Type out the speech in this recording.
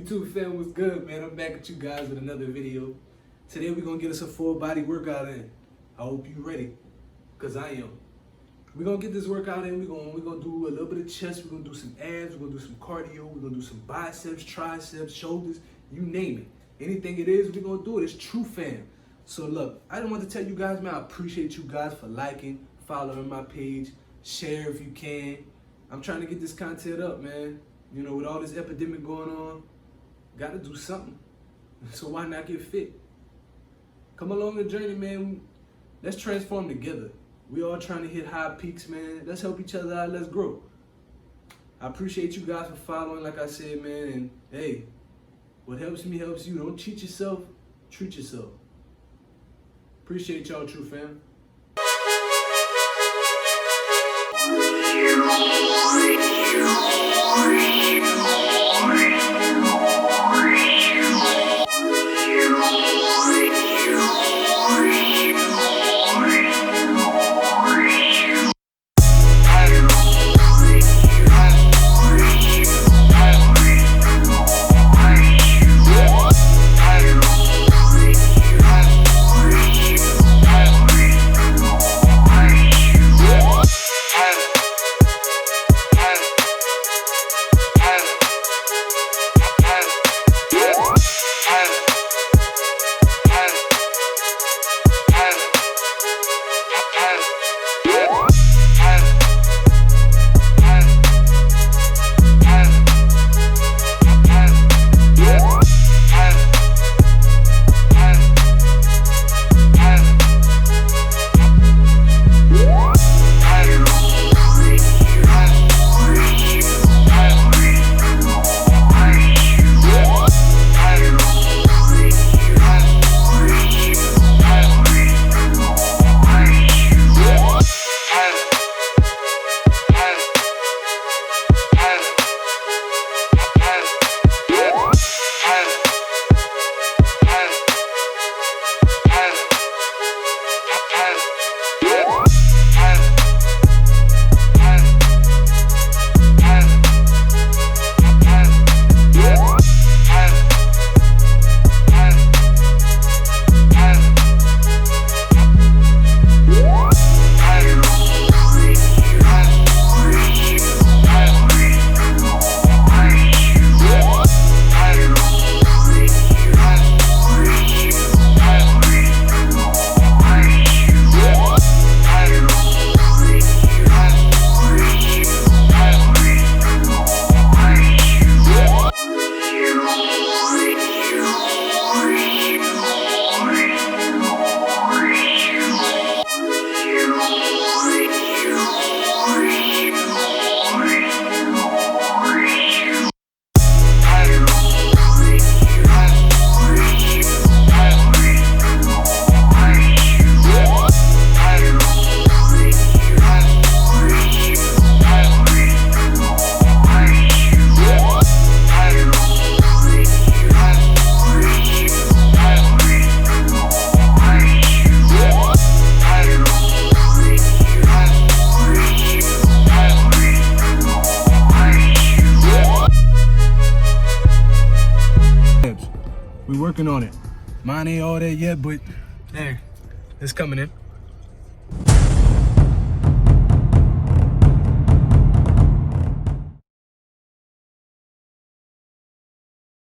YouTube fam, what's good, man? I'm back at you guys with another video. Today we're gonna get us a full body workout in. I hope you ready, cause I am. We're gonna get this workout in. We're gonna do a little bit of chest. We're gonna do some abs. We're gonna do some cardio. We're gonna do some biceps, triceps, shoulders. You name it. Anything it is, we're gonna do it. It's true, fam. So look, I don't want to tell you guys, man. I appreciate you guys for liking, following my page, share if you can. I'm trying to get this content up, man. You know, with all this epidemic going on, gotta do something. So why not get fit? Come along the journey, man. Let's transform together. We all trying to hit high peaks, man. Let's help each other out. Let's grow. I appreciate you guys for following, like I said, man. And hey, what helps me helps you. Don't cheat yourself. Treat yourself. Appreciate y'all, true fam. We working on it. Mine ain't all that yet, but hey, it's coming in.